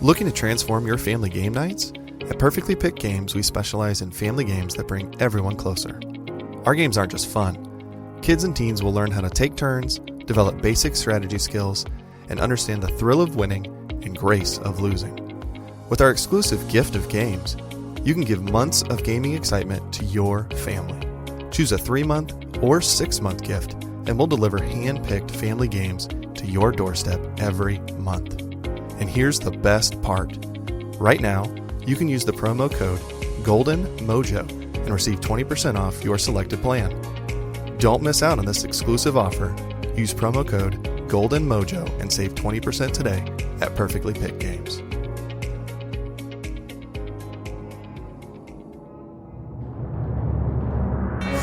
Looking to transform your family game nights? At Perfectly Picked Games, we specialize in family games that bring everyone closer. Our games aren't just fun. Kids and teens will learn how to take turns, develop basic strategy skills, and understand the thrill of winning and grace of losing. With our exclusive gift of games, you can give months of gaming excitement to your family. Choose a 3-month or 6-month gift, and we'll deliver hand-picked family games to your doorstep every month. And here's the best part. Right now, you can use the promo code GOLDENMOJO and receive 20% off your selected plan. Don't miss out on this exclusive offer. Use promo code GOLDENMOJO and save 20% today at Perfectly Picked Games.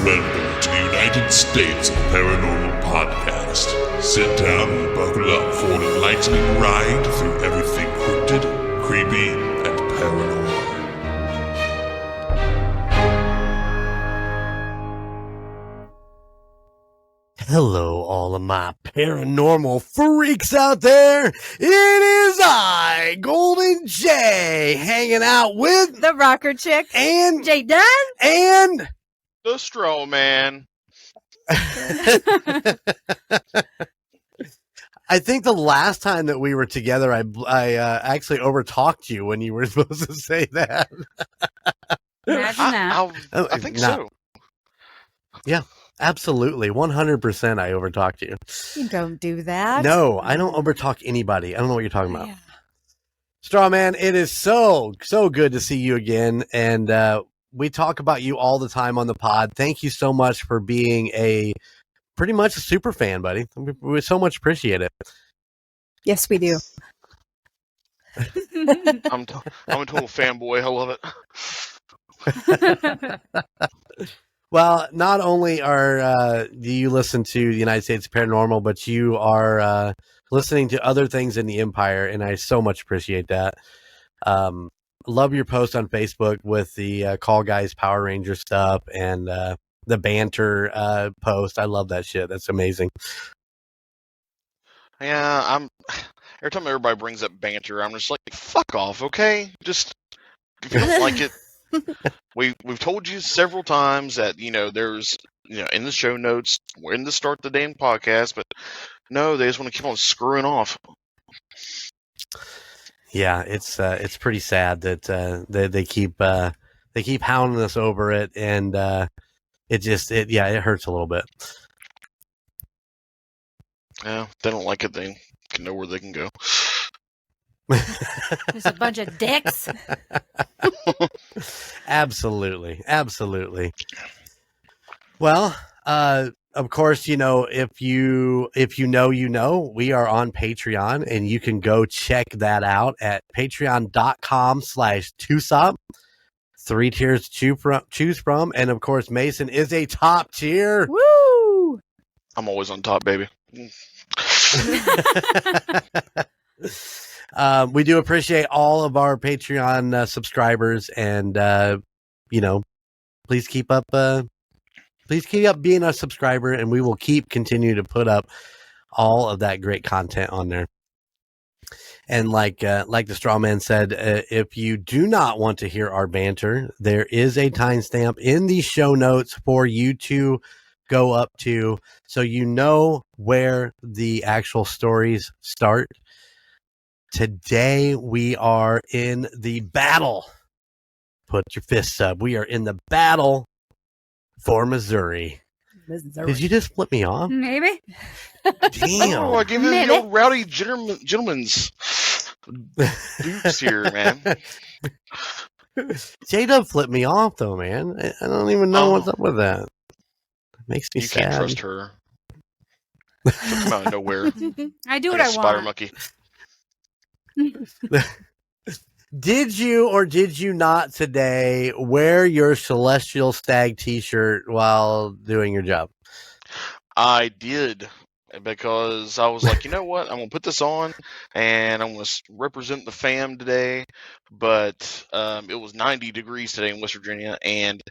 Welcome to the United States of Paranormal Podcast. Sit down and buckle up for an enlightening ride through everything cryptid, creepy, and paranormal. Hello, all of my paranormal freaks out there. It is I, Golden J, hanging out with the rocker chick and Jay Dunn and the Straw Man. I think the last time that we were together, I actually overtalked you when you were supposed to say that. Imagine that. I think so. Yeah, absolutely. 100% I overtalked you. You don't do that. No, I don't overtalk anybody. I don't know what you're talking about. Yeah. Straw Man, it is so good to see you again. And we talk about you all the time on the pod. Thank you so much for being pretty much a super fan, buddy. We so much appreciate it. Yes, we do. I'm a total fanboy. I love it. Well, not only do you listen to the United States Paranormal, but you are listening to other things in the Empire, and I so much appreciate that. Love your post on Facebook with the Call Guys Power Ranger stuff and the banter post. I love that shit. That's amazing. Yeah, every time everybody brings up banter, I'm just like, fuck off, okay? Just if you don't like it, we've told you several times that there's in the show notes we're in the start of the damn podcast, but no, they just want to keep on screwing off. Yeah, it's pretty sad that they keep hounding us over it, and it hurts a little bit. Yeah, if they don't like it, they can know where they can go. There's a bunch of dicks. Absolutely. Well, of course, if you know, we are on Patreon, and you can go check that out at patreon.com/Tusop. 3 tiers to choose from. And of course, Mason is a top tier. Woo! I'm always on top, baby. We do appreciate all of our Patreon subscribers, and please keep up being a subscriber, and we will continue to put up all of that great content on there. And like the straw man said, if you do not want to hear our banter, there is a timestamp in the show notes for you to go up to, so you know where the actual stories start. Today we are in the battle. Put your fists up. We are in the battle for Missouri. Did you just flip me off? Maybe. Damn. Oh, I gave you the old rowdy gentleman's dukes here, man. J-Dub flipped me off, though, man. I don't even know what's up with that. It makes me sad. You can't trust her. She'll come out of nowhere. I do like what I spider want. monkey. Did you or did you not today wear your Celestial Stag t-shirt while doing your job? I did, because I was like, you know what? I'm going to put this on, and I'm going to represent the fam today. But it was 90 degrees today in West Virginia, and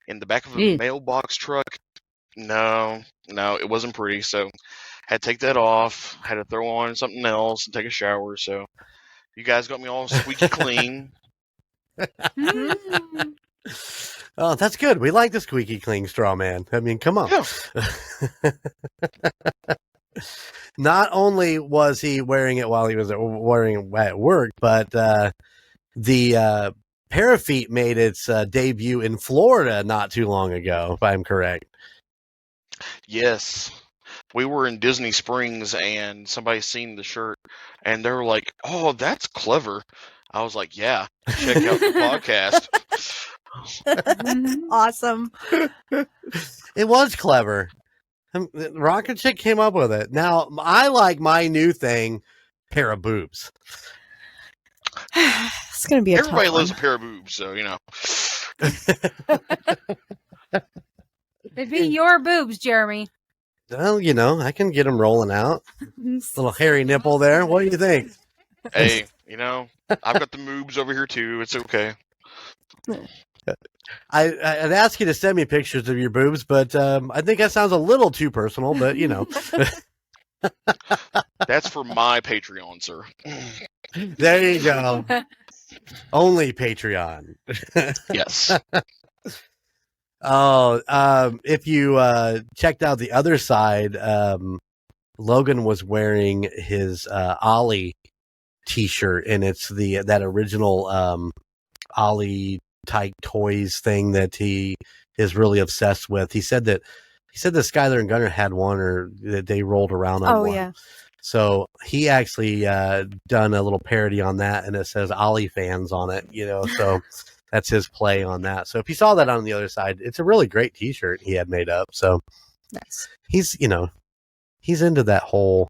in the back of a mailbox truck, no, it wasn't pretty. So had to take that off, had to throw on something else and take a shower. So You guys got me all squeaky clean. Oh, that's good. We like the squeaky clean straw man. I mean, come on. Yeah. Not only was he wearing it while he was wearing it at work, but the Parafeet made its debut in Florida not too long ago, if I'm correct. Yes. We were in Disney Springs and somebody seen the shirt and they were like, "Oh, that's clever." I was like, "Yeah, check out the podcast." That's awesome. It was clever. Rocket Chick came up with it. Now, I like my new thing, pair of boobs. It's going to be a Everybody tough loves a one. pair of boobs, so you know. It'd be your boobs, Jeremy. Well, you know, I can get them rolling out. Little hairy nipple there. What do you think? Hey, you know, I've got the moobs over here too. It's okay. I'd ask you to send me pictures of your boobs, but I think that sounds a little too personal, but you know. That's for my Patreon, sir. There you go. Only Patreon. Yes. Oh, if you checked out the other side, Logan was wearing his Ollie T-shirt, and it's that original Ollie type toys thing that he is really obsessed with. He said that Skylar and Gunnar had one, or that they rolled around on Oh, one. yeah. So he actually done a little parody on that, and it says Ollie fans on it, you know, so that's his play on that. So if you saw that on the other side, it's a really great T-shirt he had made up. So Nice. he's into that whole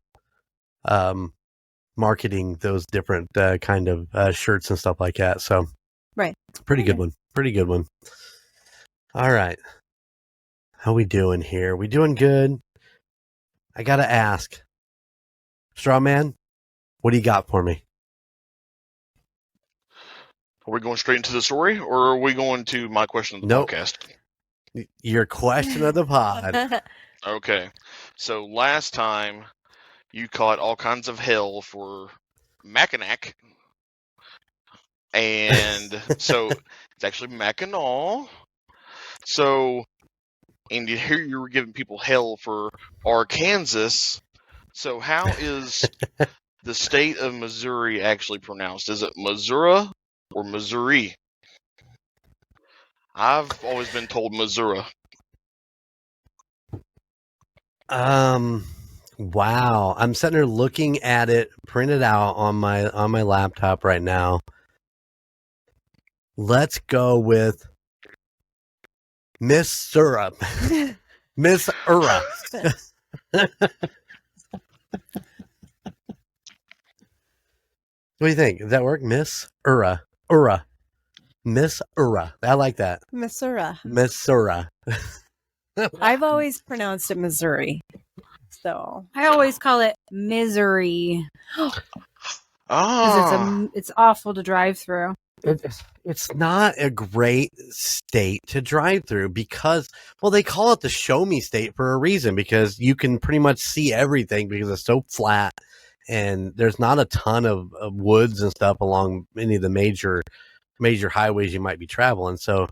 marketing those different kind of shirts and stuff like that. So Right. pretty good one. Pretty good one. All right. How we doing here? We doing good? I got to ask. Strawman, what do you got for me? Are we going straight into the story, or are we going to my question of the Nope. podcast? Your question of the pod. Okay. So last time you caught all kinds of hell for Mackinac. And so it's actually Mackinac. So, and here you were giving people hell for Arkansas. So how is the state of Missouri actually pronounced? Is it Missouri or Missouri? I've always been told Missouri. Wow. I'm sitting there looking at it printed out on my laptop right now. Let's go with Miss Syrup. Miss Ura. What do you think? Does that work? Miss Ura. Ura. Miss Ura. I like that. Missouri. Miss Ura. I've always pronounced it Missouri. So I always call it misery because Ah, it's awful to drive through. It's not a great state to drive through because, well, they call it the show me state for a reason, because you can pretty much see everything because it's so flat and there's not a ton of woods and stuff along any of the major highways you might be traveling. So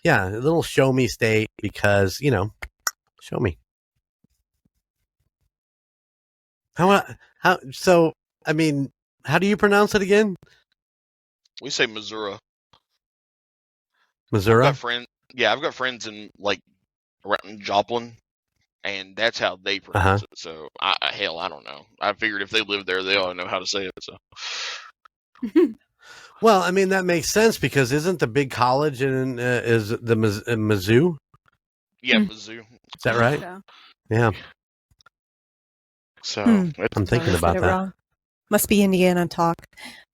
yeah, a little show me state because, you know, show me. So, I mean, how do you pronounce it again? we say Missouri. Missouri? I've got friends in like around Joplin, and that's how they pronounce it. So hell, I don't know. I figured if they live there, they ought to know how to say it. So Well, I mean, that makes sense because isn't the big college in is the Mizzou? yeah, Hmm. Mizzou. Is that right? So, Yeah, So Hmm. it's- I'm thinking always get about it that. wrong. Must be Indiana talk.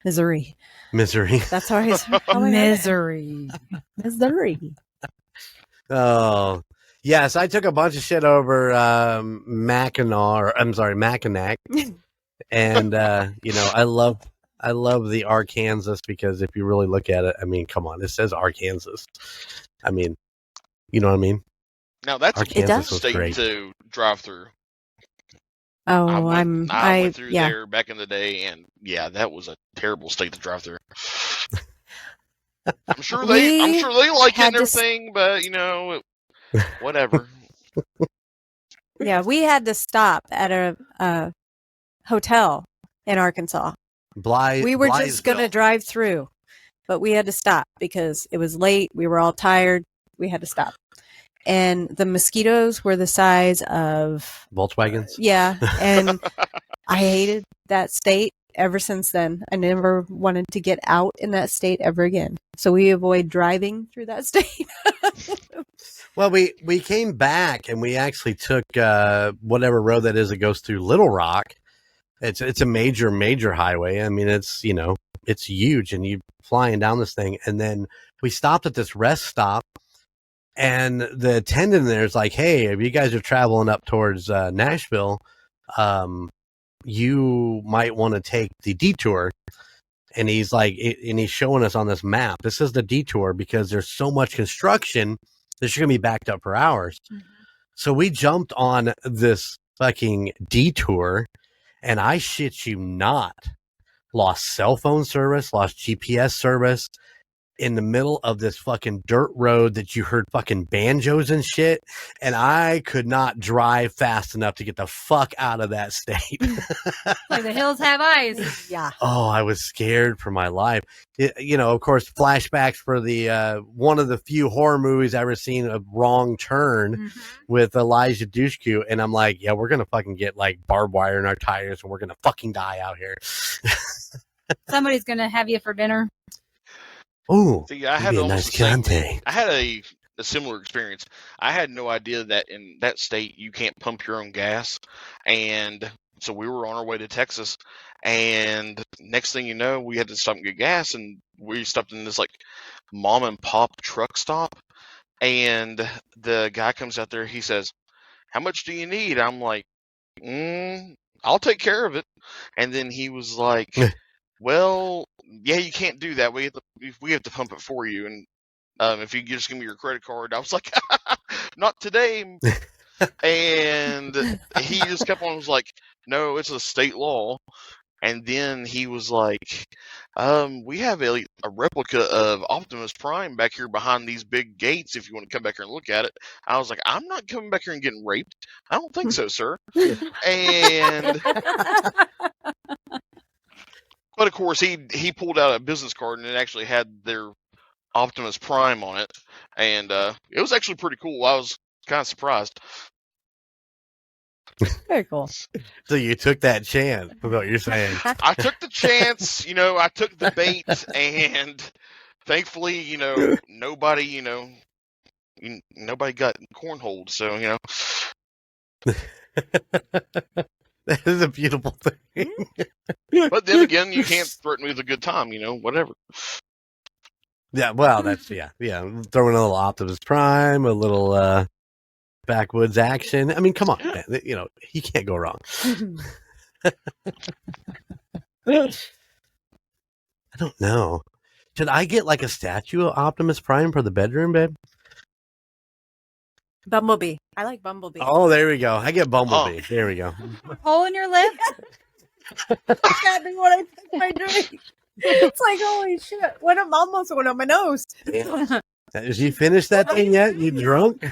Missouri. Misery. That's how I heard it. misery. Missouri. Oh, yes. I took a bunch of shit over Mackinac, and you know, I love the Arkansas because if you really look at it, I mean, come on, it says Arkansas. I mean, you know what I mean? now that's a Arkansas does. was state great. to drive through. Oh, I went through there back in the day, and yeah, that was a terrible state to drive through. I'm sure they like it and everything, but whatever. Yeah, we had to stop at a hotel in Arkansas. We were just going to drive through, but we had to stop because it was late. We were all tired. We had to stop. And the mosquitoes were the size of Volkswagens. Yeah, and I hated that state ever since then. I never wanted to get out in that state ever again. So we avoid driving through that state. Well, we came back and we actually took whatever road that is that goes through Little Rock. It's a major highway. I mean, it's huge, and you flying down this thing. And then we stopped at this rest stop. And the attendant there is like, hey, if you guys are traveling up towards Nashville, you might want to take the detour. And he's like, and he's showing us on this map, this is the detour because there's so much construction that you're going to be backed up for hours. Mm-hmm. So we jumped on this fucking detour, and I shit you not, lost cell phone service, lost GPS service, in the middle of this fucking dirt road that you heard fucking banjos and shit. And I could not drive fast enough to get the fuck out of that state. Like the hills have eyes. Yeah. Oh, I was scared for my life. Of course, flashbacks for the one of the few horror movies I've ever seen, a Wrong Turn with Elijah Dushku. And I'm like, yeah, we're going to fucking get like barbed wire in our tires and we're going to fucking die out here. Somebody's going to have you for dinner. Oh, I had a similar experience. I had no idea that in that state you can't pump your own gas, and so we were on our way to Texas. And next thing you know, we had to stop and get gas, and we stopped in this like mom and pop truck stop. And the guy comes out there. He says, "How much do you need?" I'm like, "I'll take care of it." And then he was like, "Well, yeah, you can't do that. We have to pump it for you. And if you just give me your credit card." I was like, "Not today." And he just kept on, was like, "No, it's a state law." And then he was like, "We have a replica of Optimus Prime back here behind these big gates if you want to come back here and look at it." I was like, "I'm not coming back here and getting raped. I don't think so, sir." And but of course, he pulled out a business card and it actually had their Optimus Prime on it, and it was actually pretty cool. I was kind of surprised. Very cool. So you took that chance, is what you're saying. I took the chance, I took the bait, and thankfully, nobody got cornholed. So, That is a beautiful thing. But then again, you can't threaten me with a good time, whatever. Yeah, well, that's, yeah. Throwing a little Optimus Prime, a little backwoods action. I mean, come on, man. You can't go wrong. I don't know. Should I get like a statue of Optimus Prime for the bedroom, babe? Bumblebee. I like Bumblebee. Oh, there we go. I get Bumblebee. Oh. There we go. Hole in your lip? That's gotta be what I think my drink. It's like, holy shit. Almost went on my nose. Did you finish that thing yet? You drunk?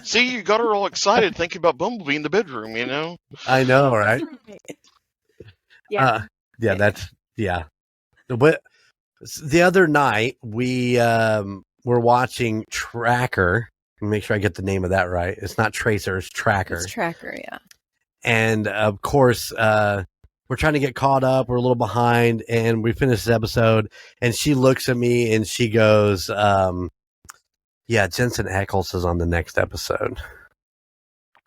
See, you got her all excited thinking about Bumblebee in the bedroom, I know, right? Yeah. But the other night, we were watching Tracker. Make sure I get the name of that right. It's not Tracer, it's Tracker. It's Tracker, yeah. And of course, we're trying to get caught up. We're a little behind, and we finished this episode. And she looks at me and she goes, "Yeah, Jensen Ackles is on the next episode."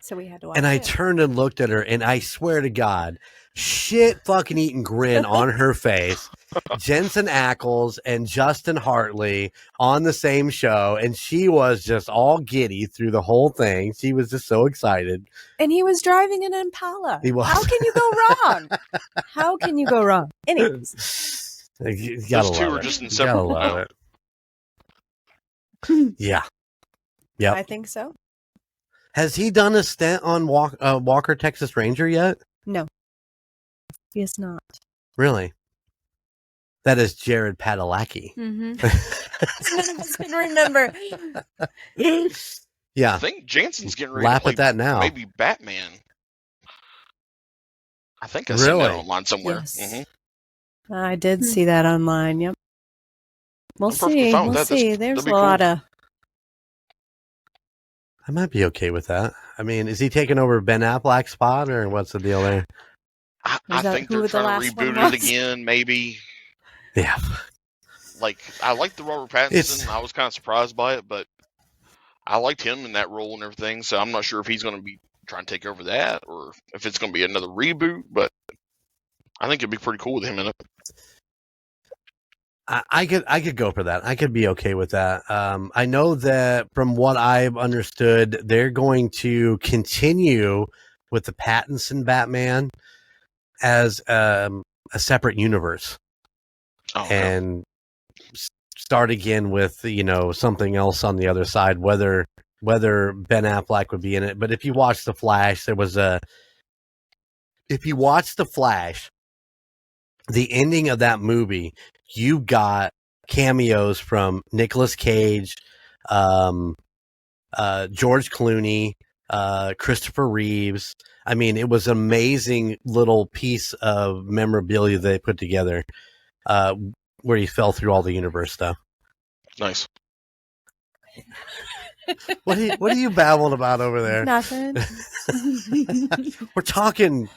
So we had to watch And I it. turned and looked at her, and I swear to God, shit fucking eating grin on her face. Jensen Ackles and Justin Hartley on the same show, and she was just all giddy through the whole thing. She was just so excited. And he was driving an Impala. He was. How can you go wrong? How can you go wrong? Anyways. You gotta Those two love are it. just You inseparable. gotta love it. Yeah. Yep. I think so. Has he done a stint on Walker Texas Ranger yet? No, he is not. Really? That is Jared Padalecki. None of us can remember. Yeah. I think Jansen's getting ready Laugh to play at that now. maybe Batman. I think I Really? seen that online somewhere. Yes. I did see that online. Yep. We'll I'm perfectly see. fine with We'll that. see. There's a lot of. I might be okay with that. I mean, is he taking over Ben Affleck's spot, or what's the deal there? I think they're trying to reboot it again, maybe. Yeah. Like, I like the Robert Pattinson. I was kind of surprised by it, but I liked him in that role and everything, so I'm not sure if he's going to be trying to take over that or if it's going to be another reboot, but I think it'd be pretty cool with him in it. I could go for that. I could be okay with that. I know that from what I've understood, they're going to continue with the Pattinson Batman as a separate universe, and start again with something else on the other side. Whether Ben Affleck would be in it, but if you watch The Flash, if you watch The Flash, the ending of that movie, you got cameos from Nicolas Cage, George Clooney, Christopher Reeves. I mean, it was an amazing little piece of memorabilia they put together, where he fell through all the universe stuff. Nice. What are you babbling about over there? Nothing. We're talking.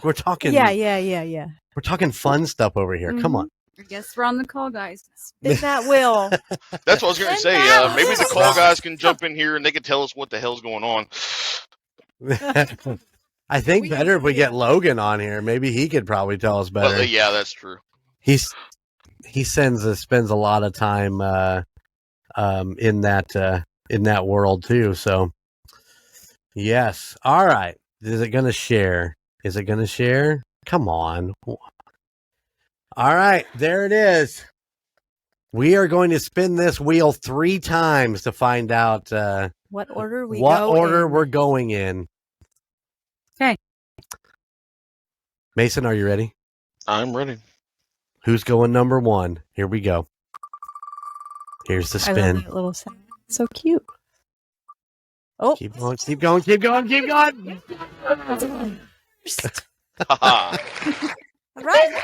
Yeah. We're talking fun stuff over here. Come on. I guess we're on the call, guys. Spin that wheel. That's what I was going to say. Maybe the call guys can jump in here and they can tell us what the hell's going on. I think better if we get Logan on here. Maybe he could probably tell us better. Well, yeah, that's true. He spends a lot of time in that world too. So yes. All right. Is it going to share? Come on. All right, there it is. We are going to spin this wheel 3 times to find out what order we're going in. Okay. Mason, are you ready? I'm ready. Who's going number 1? Here we go. Here's the spin. I love that little sound. So cute. Oh. Keep going. All right.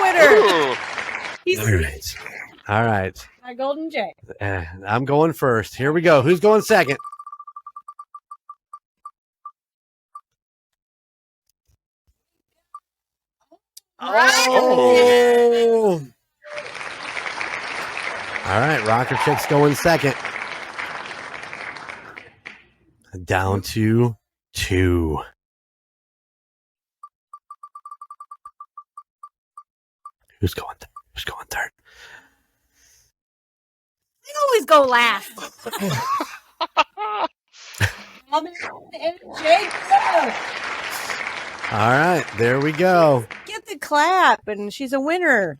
Winner. All right. My Golden J. I'm going first. Here we go. Who's going second? Oh. All right. Rocker Chick's going second. Down to 2. Who's going third? I always go last. All right, there we go. Get the clap, and she's a winner.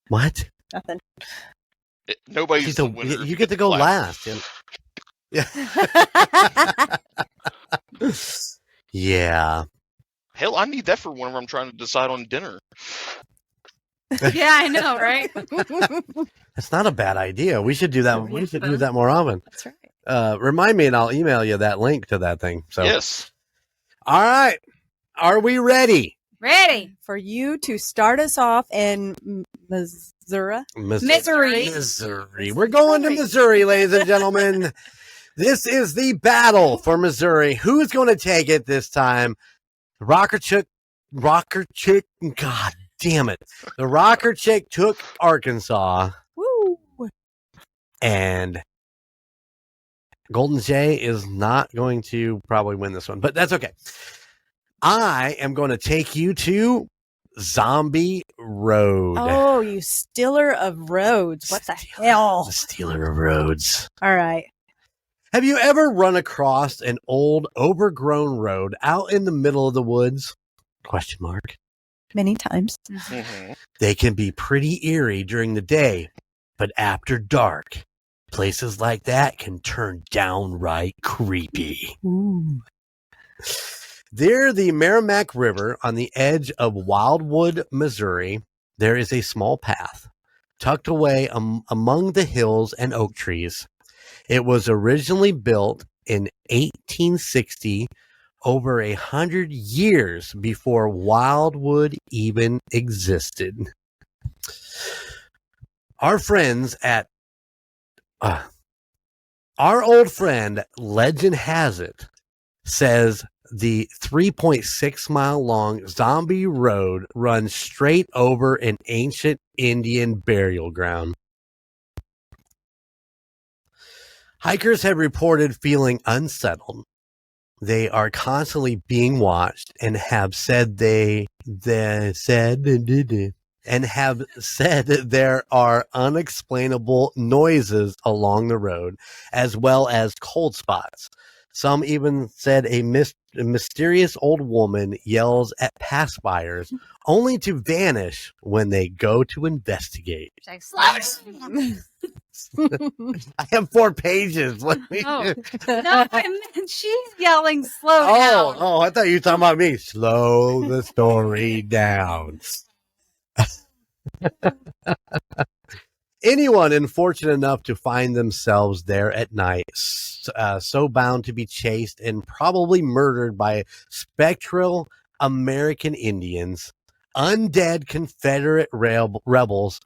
What? Nothing. Nobody's the winner. You get to go last. Yeah. Yeah. Hell, I need that for whenever I'm trying to decide on dinner. Yeah, I know, right? That's not a bad idea. We should do that. We should do that more often. That's right. Remind me, and I'll email you that link to that thing. So yes. All right. Are we ready? Ready for you to start us off in Missouri. We're going to Missouri, ladies and gentlemen. This is the battle for Missouri. Who's going to take it this time? Rocker Chick. God damn it. The Rocker Chick took Arkansas. Woo. And Golden Jay is not going to probably win this one, but that's okay. I am going to take you to Zombie Road. Oh, you stealer of roads. What the hell? The stealer of roads. All right. Have you ever run across an old, overgrown road out in the middle of the woods? Question mark. Many times. Mm-hmm. They can be pretty eerie during the day, but after dark, places like that can turn downright creepy. Ooh. Near the Merrimack River on the edge of Wildwood, Missouri, there is a small path tucked away among the hills and oak trees. It was originally built in 1860, over 100 years before Wildwood even existed. Our old friend, legend has it, says the 3.6 mile long Zombie Road runs straight over an ancient Indian burial ground. Hikers have reported feeling unsettled. They are constantly being watched and have said there are unexplainable noises along the road, as well as cold spots. Some even said a mysterious old woman yells at passbyers, only to vanish when they go to investigate. I have 4 pages. Let me. No, I meant she's yelling slow down. Oh, I thought you were talking about me. Slow the story down. Anyone unfortunate enough to find themselves there at night, so bound to be chased and probably murdered by spectral American Indians, undead Confederate rebels,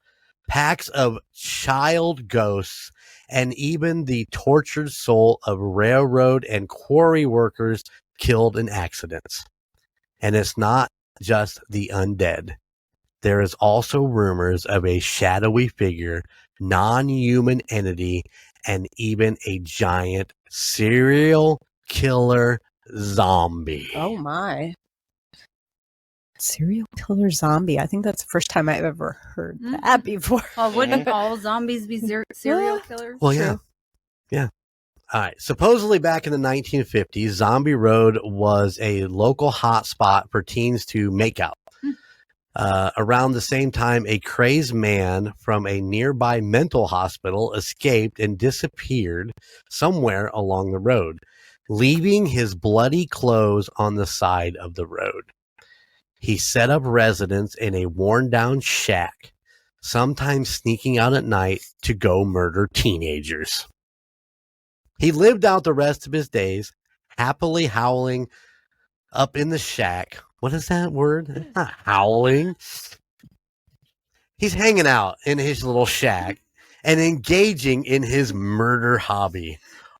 packs of child ghosts, and even the tortured soul of railroad and quarry workers killed in accidents. And it's not just the undead. There is also rumors of a shadowy figure, non-human entity, and even a giant serial killer zombie. Oh my. Serial killer zombie. I think that's the first time I've ever heard that before. Well, wouldn't all zombies be serial killers? Well, yeah. Yeah. All right. Supposedly back in the 1950s, Zombie Road was a local hotspot for teens to make out. Around the same time, a crazed man from a nearby mental hospital escaped and disappeared somewhere along the road, leaving his bloody clothes on the side of the road. He set up residence in a worn-down shack, sometimes sneaking out at night to go murder teenagers. He lived out the rest of his days, happily howling up in the shack. What is that word? It's not howling. He's hanging out in his little shack and engaging in his murder hobby,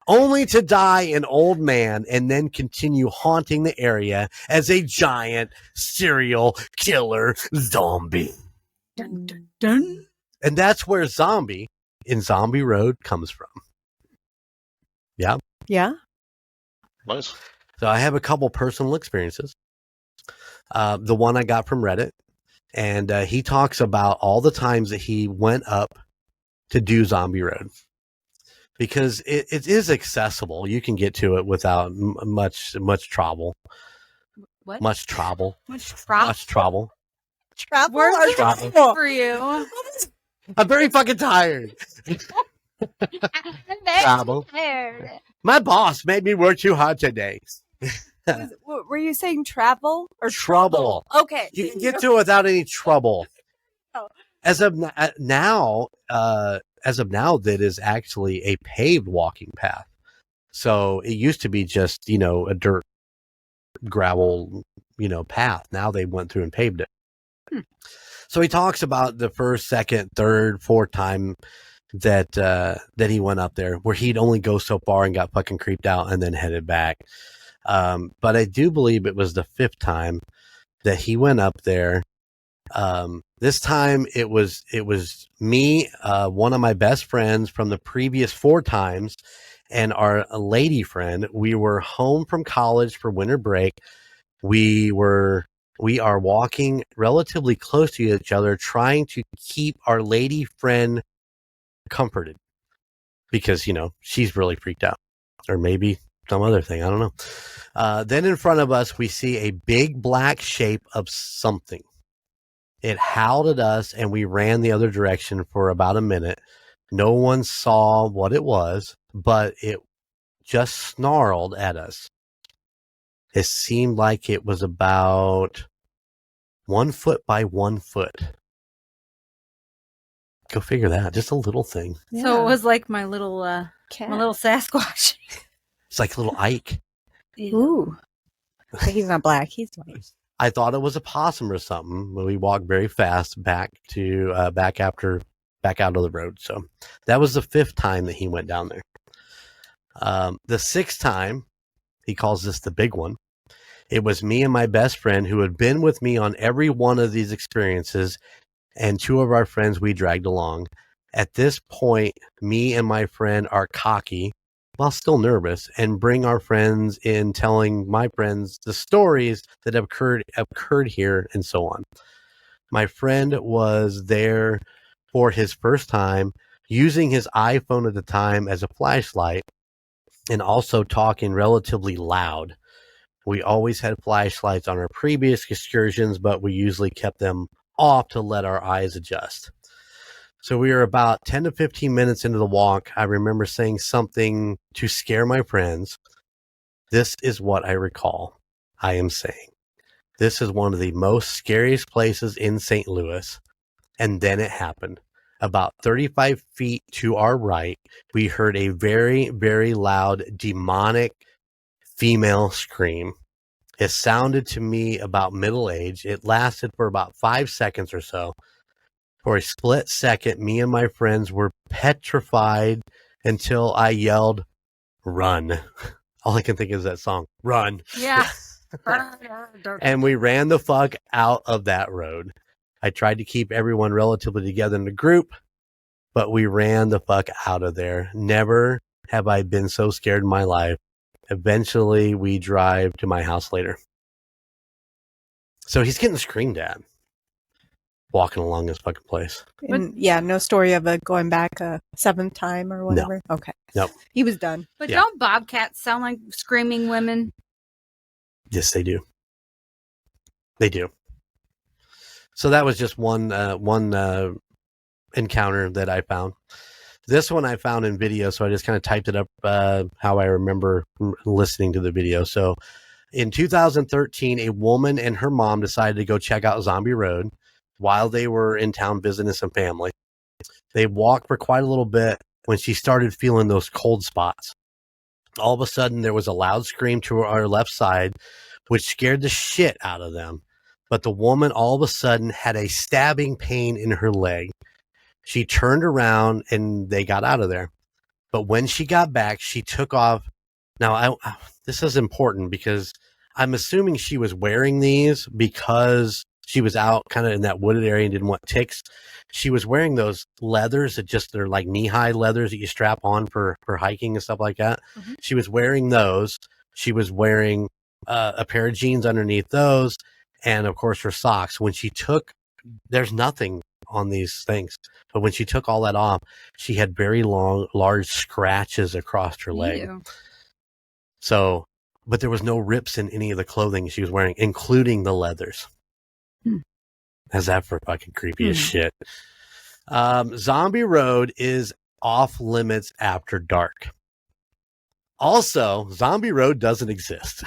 only to die an old man and then continue haunting the area as a giant serial killer zombie. Dun, dun, dun. And that's where zombie in Zombie Road comes from. Yeah. Yeah. Nice. So I have a couple personal experiences. The one I got from Reddit, and he talks about all the times that he went up to do Zombie Road, because it is accessible. You can get to it without much trouble. What? Much trouble. Much trouble. Much trouble. Travel Where's or the travel? trouble for you? I'm very fucking tired. Travel. My boss made me work too hard today. Were you saying travel or Trouble. Okay. You can get to it without any trouble. Oh. As of now, that is actually a paved walking path. So it used to be just, a dirt gravel, path. Now they went through and paved it. So he talks about the first, second, third, fourth time that he went up there, where he'd only go so far and got fucking creeped out and then headed back. But I do believe it was the 5th time that he went up there. This time it was me, one of my best friends from the previous 4 times, and our lady friend. We were home from college for winter break. We are walking relatively close to each other, trying to keep our lady friend comforted, because, she's really freaked out, or maybe some other thing. I don't know. Then in front of us, we see a big black shape of something. It howled at us, and we ran the other direction for about a minute. No one saw what it was, but it just snarled at us. It seemed like it was about 1 foot by 1 foot. Go figure that. Just a little thing. Yeah. So it was like my little cat. My little Sasquatch. It's like a little Ike. Ooh. But he's not black. He's white. I thought it was a possum or something, but we walked very fast back out of the road. So that was the 5th time that he went down there. The 6th time, he calls this the big one. It was me and my best friend who had been with me on every one of these experiences, and 2 of our friends we dragged along. At this point, me and my friend are cocky, while still nervous, and bring our friends in, telling my friends the stories that have occurred here and so on. My friend was there for his first time, using his iPhone at the time as a flashlight, and also talking relatively loud. We always had flashlights on our previous excursions, but we usually kept them off to let our eyes adjust. So we were about 10 to 15 minutes into the walk. I remember saying something to scare my friends. This is what I recall. I am saying, this is one of the most scariest places in St. Louis. And then it happened. About 35 feet to our right, we heard a very, very loud, demonic female scream. It sounded to me about middle age. It lasted for about 5 seconds or so. For a split second, me and my friends were petrified until I yelled, "Run." All I can think is that song, "Run." Yeah. And we ran the fuck out of that road. I tried to keep everyone relatively together in the group, but we ran the fuck out of there. Never have I been so scared in my life. Eventually, we drive to my house later. So he's getting screamed at, walking along this fucking place. And, yeah, no story of going back a 7th time or whatever? No. Okay. Nope. He was done. But don't bobcats sound like screaming women? Yes, they do. They do. So that was just one encounter that I found. This one I found in video, so I just kind of typed it up how I remember listening to the video. So in 2013, a woman and her mom decided to go check out Zombie Road while they were in town visiting some family. They walked for quite a little bit when she started feeling those cold spots. All of a sudden, there was a loud scream to our left side, which scared the shit out of them. But the woman all of a sudden had a stabbing pain in her leg. She turned around and they got out of there. But when she got back, she took off. Now, this is important because I'm assuming she was wearing these because she was out kind of in that wooded area and didn't want ticks. She was wearing those leathers that they're like knee-high leathers that you strap on for hiking and stuff like that. Mm-hmm. She was wearing those. She was wearing a pair of jeans underneath those. And of course her socks. When she took, there's nothing on these things, but when she took all that off, she had very large scratches across her leg. Ew. So, but there was no rips in any of the clothing she was wearing, including the leathers. How's that for fucking creepy as shit? Zombie Road is off limits after dark. Also, Zombie Road doesn't exist.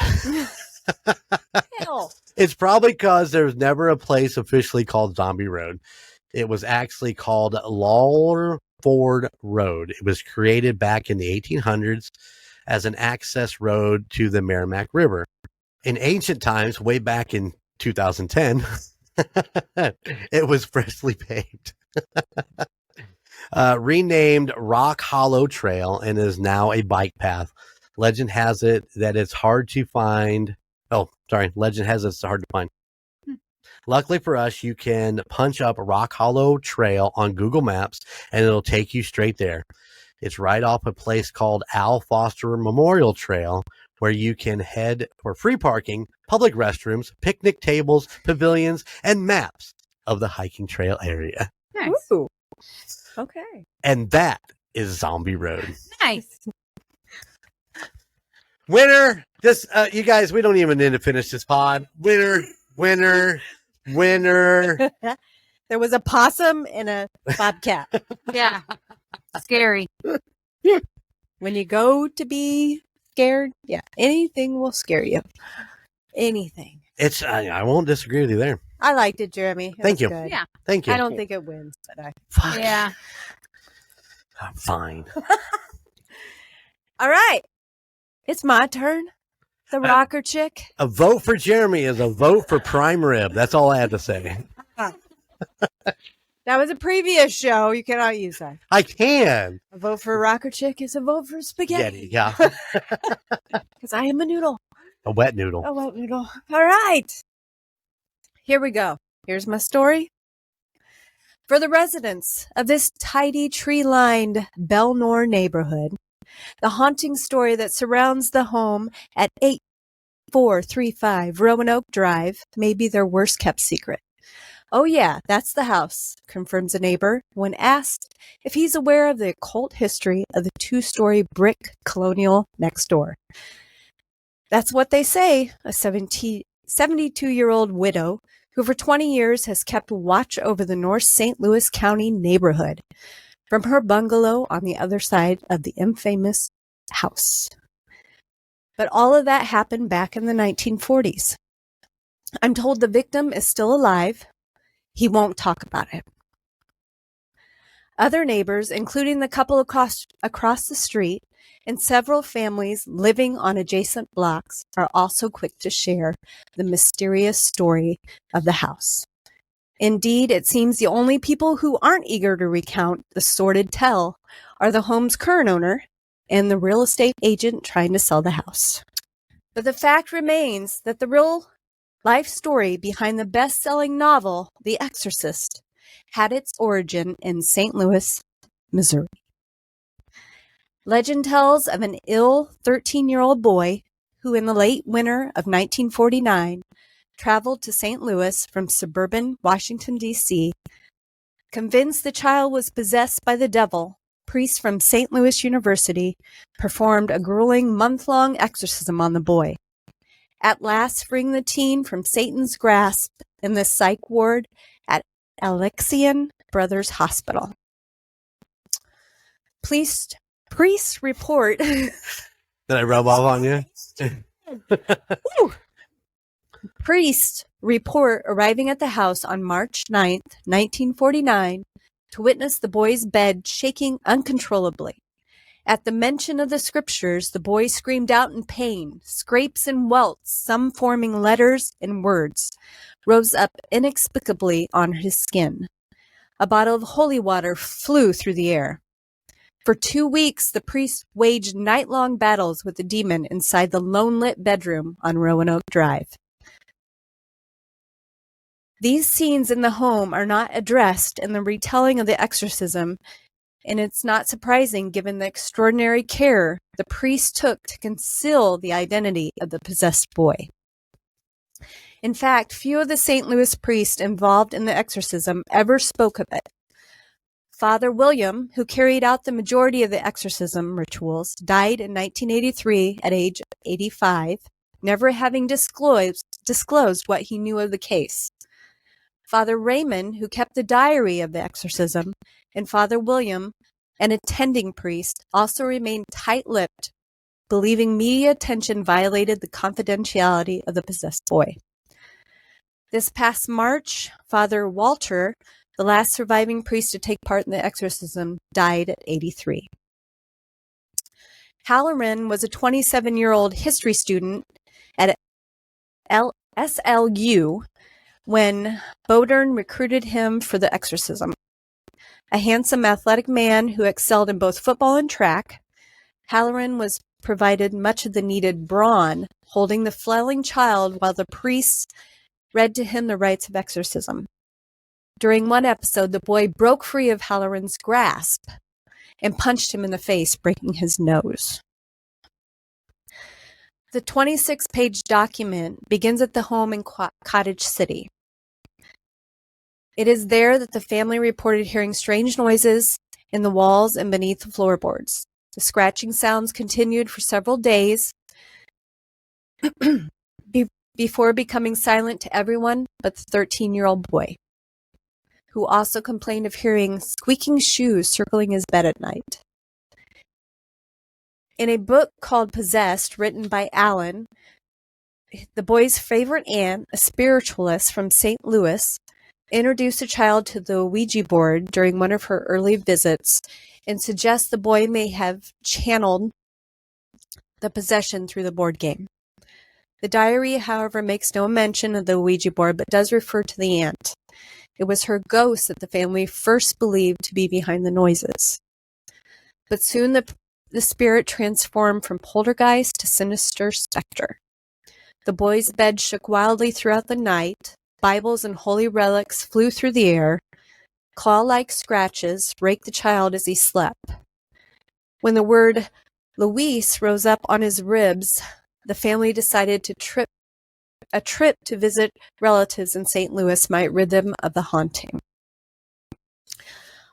Hell. It's probably because there's never a place officially called Zombie Road. It was actually called Lawford Road. It was created back in the 1800s as an access road to the Merrimack River. In ancient times, way back in 2010, it was freshly paved. Renamed Rock Hollow Trail and is now a bike path. Legend has it that it's hard to find. Legend has it it's hard to find. Luckily for us, you can punch up Rock Hollow Trail on Google Maps and it'll take you straight there. It's right off a place called Al Foster Memorial Trail, where you can head for free parking, public restrooms, picnic tables, pavilions, and maps of the hiking trail area. Nice. Ooh. Okay. And that is Zombie Road. Nice. Winner. This, you guys, we don't even need to finish this pod. Winner. There was a possum and a bobcat. Yeah. Scary. When you go to be scared, yeah, anything will scare you. anything. I won't disagree with you there. I liked it, Jeremy. Thank you. Good. Yeah. Thank you. I don't think it wins, but Fuck. Yeah. Fine. All right. It's my turn. The rocker chick. A vote for Jeremy is a vote for prime rib. That's all I had to say. That was a previous show. You cannot use that. I can. A vote for rocker chick is a vote for spaghetti. Yeah. Because I am a noodle. A wet noodle. A wet noodle. All right. Here we go. Here's my story. For the residents of this tidy, tree-lined Belnor neighborhood, the haunting story that surrounds the home at 8435 Roanoke Drive may be their worst-kept secret. Oh yeah, that's the house, confirms a neighbor when asked if he's aware of the occult history of the two-story brick colonial next door. That's what they say, a 72-year-old widow who for 20 years has kept watch over the North St. Louis County neighborhood from her bungalow on the other side of the infamous house. But all of that happened back in the 1940s. I'm told the victim is still alive. He won't talk about it. Other neighbors, including the couple across the street and several families living on adjacent blocks, are also quick to share the mysterious story of the house. Indeed, it seems the only people who aren't eager to recount the sordid tale are the home's current owner and the real estate agent trying to sell the house. But the fact remains that the real life story behind the best-selling novel, The Exorcist, had its origin in St. Louis, Missouri. Legend tells of an ill 13-year-old boy who in the late winter of 1949 traveled to St. Louis from suburban Washington, D.C. Convinced the child was possessed by the devil, priests from St. Louis University performed a grueling month-long exorcism on the boy. At last freeing the teen from Satan's grasp in the psych ward at Alexian Brothers Hospital. Priests report... Did I rub off on you? Priests report arriving at the house on March 9th, 1949, to witness the boy's bed shaking uncontrollably. At the mention of the scriptures, the boy screamed out in pain. Scrapes and welts, some forming letters and words, rose up inexplicably on his skin. A bottle of holy water flew through the air. For 2 weeks, the priest waged night-long battles with the demon inside the lone-lit bedroom on Roanoke Drive. These scenes in the home are not addressed in the retelling of the exorcism, and it's not surprising given the extraordinary care the priest took to conceal the identity of the possessed boy. In fact, few of the St. Louis priests involved in the exorcism ever spoke of it. Father William, who carried out the majority of the exorcism rituals, died in 1983 at age 85, never having disclosed what he knew of the case. Father Raymond, who kept the diary of the exorcism, and Father William, an attending priest, also remained tight-lipped, believing media attention violated the confidentiality of the possessed boy. This past March, Father Walter, the last surviving priest to take part in the exorcism, died at 83. Halloran was a 27-year-old history student at SLU when Bodern recruited him for the exorcism. A handsome, athletic man who excelled in both football and track, Halloran was provided much of the needed brawn, holding the flailing child while the priests read to him the rites of exorcism. During one episode, the boy broke free of Halloran's grasp and punched him in the face, breaking his nose. The 26-page document begins at the home in Cottage City. It is there that the family reported hearing strange noises in the walls and beneath the floorboards. The scratching sounds continued for several days before becoming silent to everyone but the 13-year-old boy, who also complained of hearing squeaking shoes circling his bed at night. In a book called Possessed, written by Allen, The boy's favorite aunt, a spiritualist from St. Louis, introduced the child to the Ouija board during one of her early visits and suggests the boy may have channeled the possession through the board game. The diary, however, makes no mention of the Ouija board, but does refer to the aunt. It was her ghost that the family first believed to be behind the noises. But soon the spirit transformed from poltergeist to sinister specter. The boy's bed shook wildly throughout the night. Bibles and holy relics flew through the air. Claw-like scratches raked the child as he slept. When the word Luis rose up on his ribs, the family decided a trip to visit relatives in St. Louis might rid them of the haunting.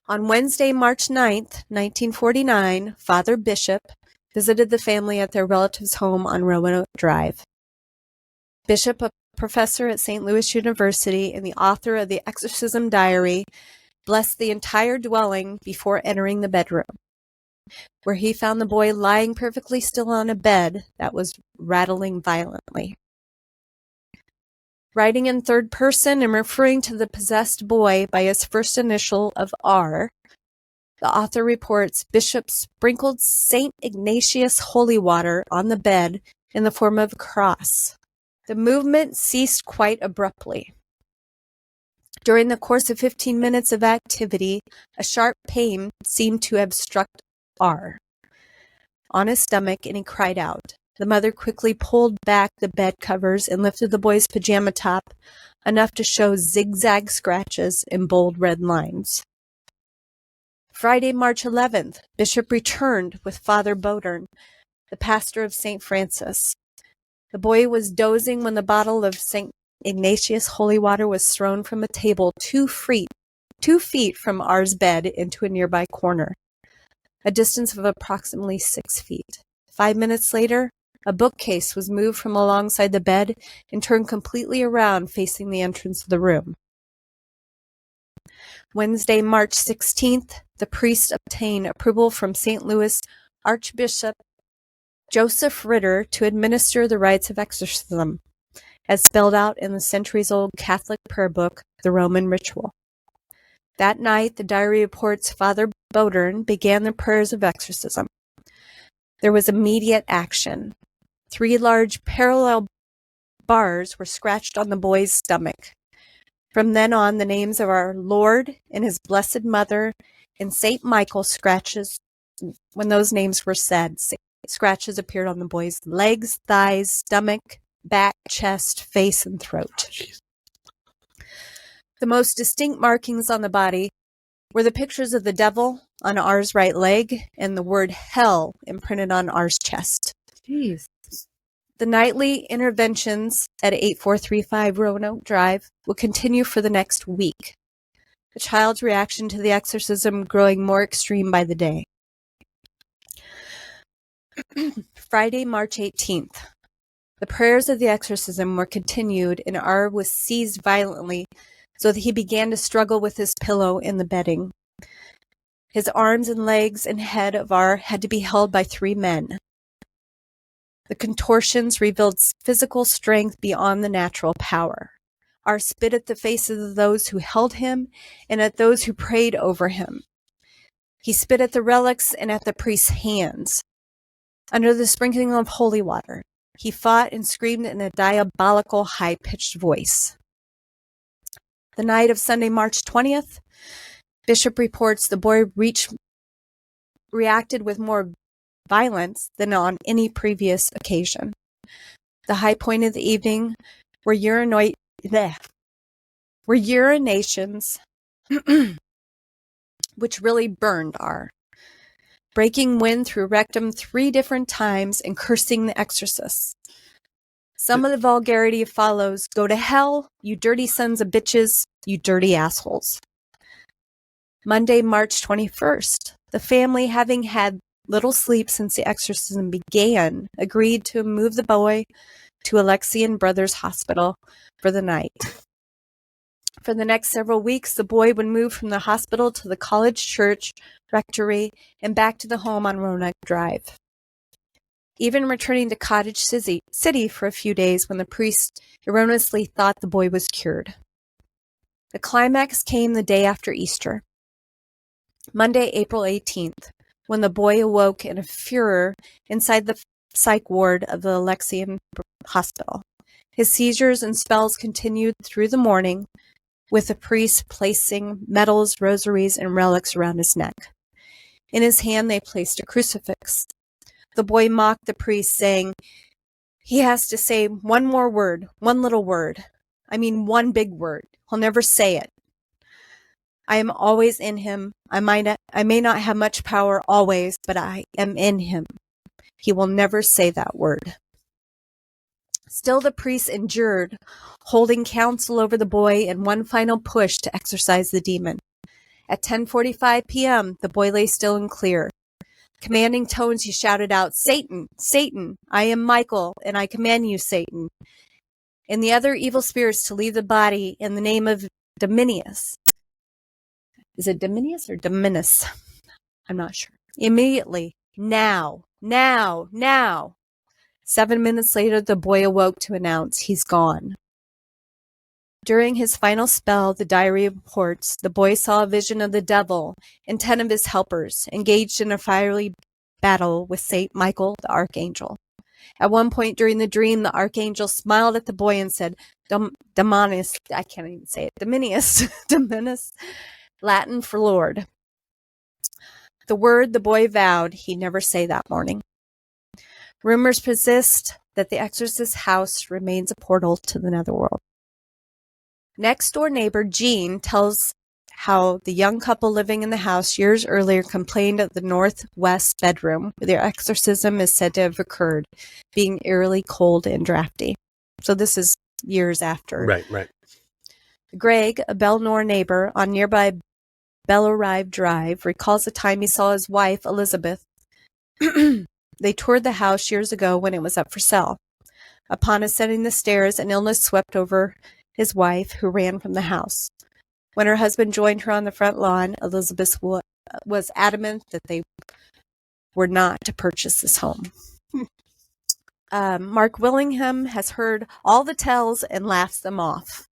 On Wednesday, March 9th, 1949, Father Bishop visited the family at their relative's home on Roanoke Drive. Bishop, a professor at St. Louis University and the author of the Exorcism Diary, blessed the entire dwelling before entering the bedroom, where he found the boy lying perfectly still on a bed that was rattling violently. Writing in third person and referring to the possessed boy by his first initial of R, the author reports Bishop sprinkled St. Ignatius holy water on the bed in the form of a cross. The movement ceased quite abruptly. During the course of 15 minutes of activity, a sharp pain seemed to have struck R on his stomach, and he cried out. The mother quickly pulled back the bed covers and lifted the boy's pajama top enough to show zigzag scratches and bold red lines. Friday, March 11th, Bishop returned with Father Bodern, the pastor of St. Francis. The boy was dozing when the bottle of St. Ignatius holy water was thrown from a table 2 feet from R's bed into a nearby corner, a distance of approximately 6 feet. 5 minutes later, a bookcase was moved from alongside the bed and turned completely around facing the entrance of the room. Wednesday, March 16th, the priest obtained approval from St. Louis Archbishop Joseph Ritter to administer the rites of exorcism, as spelled out in the centuries-old Catholic prayer book, the Roman Ritual. That night, the diary reports Father Bodern began the prayers of exorcism. There was immediate action. 3 large parallel bars were scratched on the boy's stomach. From then on, the names of our Lord and his Blessed Mother and St. Michael scratches, when those names were said, scratches appeared on the boy's legs, thighs, stomach, back, chest, face, and throat. The most distinct markings on the body were the pictures of the devil on R's right leg and the word hell imprinted on R's chest. Jeez. The nightly interventions at 8435 Roanoke Drive will continue for the next week, the child's reaction to the exorcism growing more extreme by the day. Friday, March 18th. The prayers of the exorcism were continued and R was seized violently so that he began to struggle with his pillow in the bedding. His arms and legs and head of R had to be held by 3 men. The contortions revealed physical strength beyond the natural power. R spit at the faces of those who held him and at those who prayed over him. He spit at the relics and at the priest's hands. Under the sprinkling of holy water, he fought and screamed in a diabolical, high-pitched voice. The night of Sunday, March 20th, Bishop reports the boy reacted with more violence than on any previous occasion. The high point of the evening were urinations, which really burned R, breaking wind through rectum 3 different times and cursing the exorcists. Some of the vulgarity follows, "Go to hell, you dirty sons of bitches, you dirty assholes." Monday, March 21st, the family, having had little sleep since the exorcism began, agreed to move the boy to Alexian Brothers Hospital for the night. For the next several weeks, the boy would move from the hospital to the college church rectory and back to the home on Roanoke Drive. even returning to Cottage City for a few days when the priest erroneously thought the boy was cured. The climax came the day after Easter, Monday, April 18th, when the boy awoke in a furor inside the psych ward of the Alexian Hospital. His seizures and spells continued through the morning, with the priest placing medals, rosaries, and relics around his neck. In his hand they placed a crucifix. The boy mocked the priest, saying, "He has to say one more word, one little word. I mean one big word. He'll never say it. I am always in him. I may not have much power always, but I am in him. He will never say that word." Still the priest endured, holding counsel over the boy in one final push to exorcise the demon. At 10:45 p.m., the boy lay still and clear. Commanding tones, he shouted out, "Satan, Satan, I am Michael, and I command you, Satan," and the other evil spirits to leave the body in the name of Dominius. Is it Dominius or Dominus? I'm not sure. Immediately. Now. 7 minutes later, the boy awoke to announce he's gone. During his final spell, the diary reports, the boy saw a vision of the devil and 10 of his helpers engaged in a fiery battle with Saint Michael, the archangel. At one point during the dream, the archangel smiled at the boy and said, Dominus, I can't even say it, Dominus, Latin for Lord. The word the boy vowed he'd never say that morning. Rumors persist that the exorcist's house remains a portal to the netherworld. Next door neighbor Jean tells how the young couple living in the house years earlier complained of the northwest bedroom where their exorcism is said to have occurred, being eerily cold and drafty. So this is years after. Right. Greg, a Belnor neighbor on nearby Bellarive Drive, recalls the time he saw his wife, Elizabeth. They toured the house years ago when it was up for sale. Upon ascending the stairs, an illness swept over his wife, who ran from the house. When her husband joined her on the front lawn, Elizabeth was adamant that they were not to purchase this home. Mark Willingham has heard all the tales and laughs them off.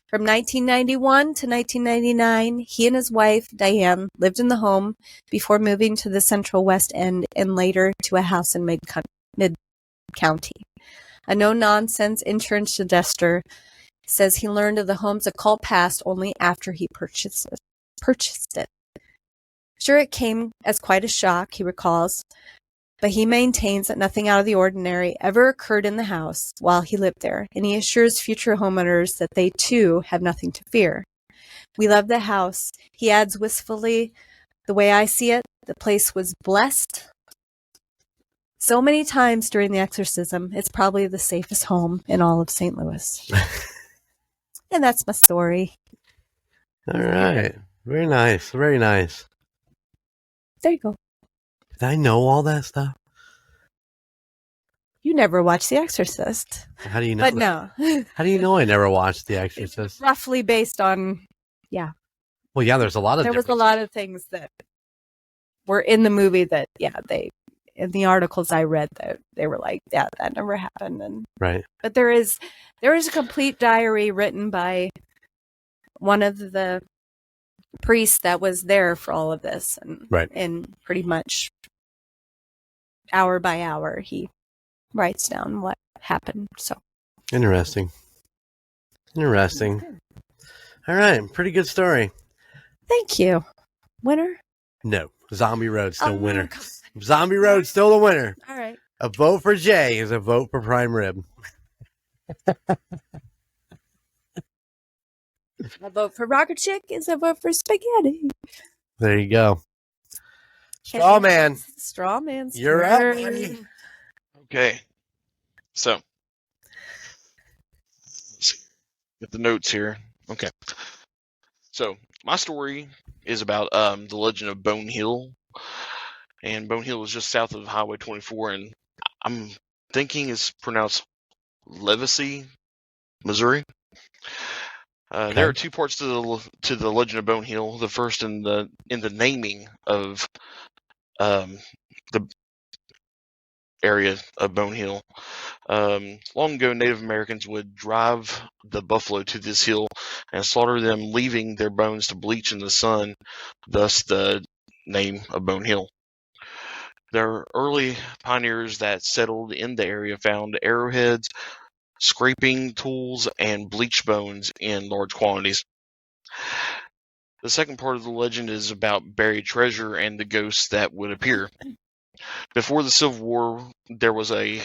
From 1991 to 1999, he and his wife, Diane, lived in the home before moving to the Central West End and later to a house in Mid-County. A no-nonsense insurance adjuster says he learned of the home's occult past only after he purchased it. Sure, it came as quite a shock, he recalls, but he maintains that nothing out of the ordinary ever occurred in the house while he lived there, and he assures future homeowners that they, too, have nothing to fear. "We love the house," he adds wistfully. "The way I see it, the place was blessed so many times during the exorcism, it's probably the safest home in all of St. Louis." And that's my story. All right. Very nice. Very nice. There you go. Did I know all that stuff? You never watched The Exorcist. How do you know? But no. How do you know I never watched The Exorcist? It's roughly based on, yeah. Well, yeah, there's a lot of There was a lot of things that were in the movie that, yeah, in the articles I read, that they were like, yeah, that never happened. And right. But there is a complete diary written by one of the priests that was there for all of this, and right. And pretty much hour by hour he writes down what happened. So interesting. All right, pretty good story. Thank you. Winner? No, Zombie Road still winner. God. Zombie Road still the winner. All right. A vote for Jay is a vote for prime rib. A vote for Rocket Chick is a vote for spaghetti. There you go. Straw man. Straw man. You're up, buddy. Okay. So, let's see. Get the notes here. Okay. So, my story is about the legend of Bone Hill. And Bone Hill is just south of Highway 24, and I'm thinking it's pronounced Levacy, Missouri. Okay. There are two parts to the legend of Bone Hill. The first in the naming of the area of Bone Hill. Long ago, Native Americans would drive the buffalo to this hill and slaughter them, leaving their bones to bleach in the sun, thus the name of Bone Hill. Their early pioneers that settled in the area found arrowheads, scraping tools, and bleached bones in large quantities. The second part of the legend is about buried treasure and the ghosts that would appear. Before the Civil War, there was a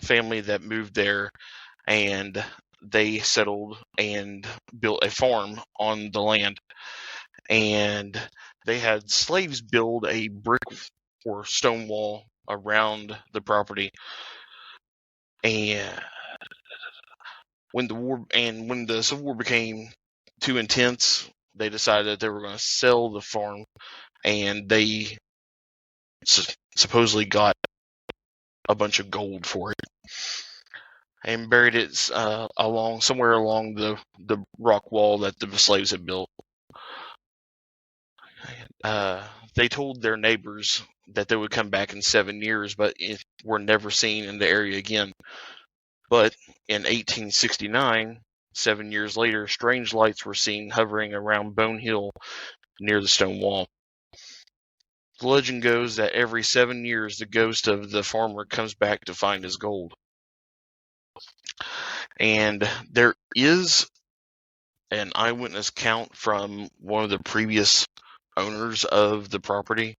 family that moved there, and they settled and built a farm on the land. And they had slaves build a brick or stone wall around the property. And when the Civil War became too intense, they decided that they were going to sell the farm, and they supposedly got a bunch of gold for it and buried it somewhere along the rock wall that the slaves had built. They told their neighbors that they would come back in 7 years, but were never seen in the area again. But in 1869, 7 years later, strange lights were seen hovering around Bone Hill near the stone wall. The legend goes that every 7 years, the ghost of the farmer comes back to find his gold. And there is an eyewitness account from one of the previous owners of the property.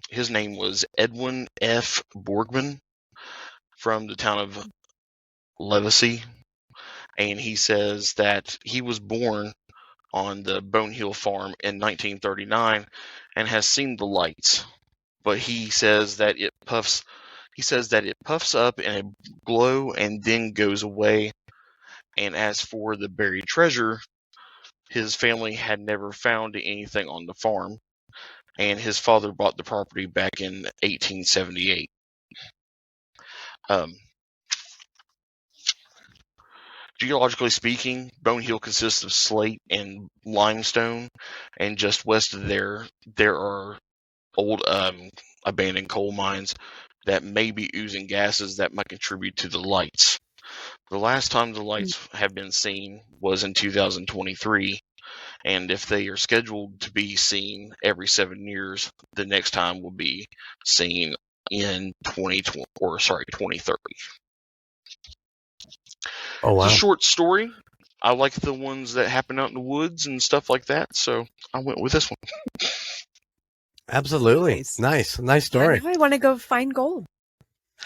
His name was Edwin F. Borgman from the town of Levacy, and he says that he was born on the Bone Hill farm in 1939 and has seen the lights, but he says that it puffs up in a glow and then goes away. And as for the buried treasure, his family had never found anything on the farm, and his father bought the property back in 1878. Geologically speaking, Bone Hill consists of slate and limestone, and just west of there are old abandoned coal mines that may be oozing gases that might contribute to the lights. The last time the lights have been seen was in 2023, and if they are scheduled to be seen every 7 years, the next time will be seen in 2030. Oh, wow. It's a short story. I like the ones that happen out in the woods and stuff like that, so I went with this one. Absolutely. Nice story. I want to go find gold.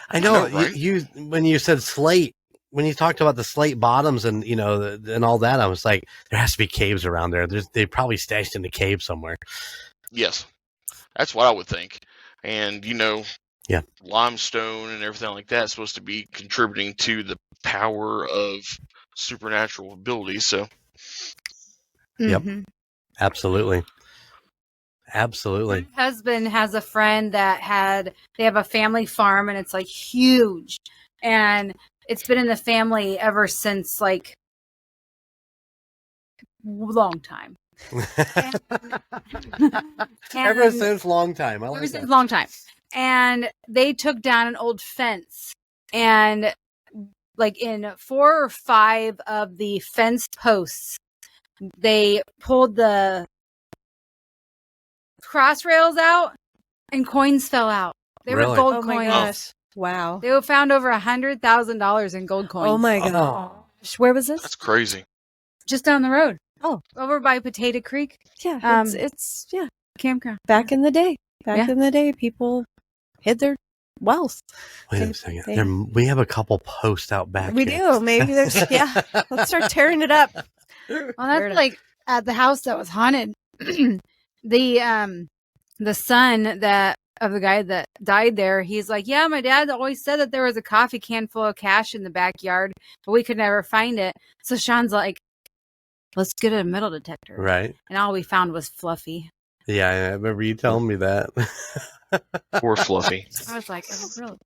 I know, right? you when you said slate, when you talked about the slate bottoms and and all that, I was like, there has to be caves around there. They probably stashed in the cave somewhere. Yes, that's what I would think. And yeah, limestone and everything like that is supposed to be contributing to the power of supernatural abilities. So, yep, absolutely. Absolutely. My husband has a friend that they have a family farm, and it's like huge, and it's been in the family ever since like long time. Ever since long time. I like ever that. since long time. And they took down an old fence, and like in 4 or 5 of the fence posts, they pulled the cross rails out, and coins fell out. They were gold Oh coins. my gosh. Wow. They found over $100,000 in gold coins. Oh my gosh. Where was this? that's crazy. Just down the road. Oh. Over by Potato Creek. Yeah. It's Campground. back in the day. People hid their wealth. Wait a second. We have a couple posts out back. We here. do. Maybe there's let's start tearing it up. Well, that's like at the house that was haunted. The son of the guy that died there, he's like, yeah, my dad always said that there was a coffee can full of cash in the backyard, but we could never find it. So Sean's like, let's get a metal detector. Right. And all we found was Fluffy. Yeah, I remember you telling me that. Poor Fluffy. I was like, oh, really?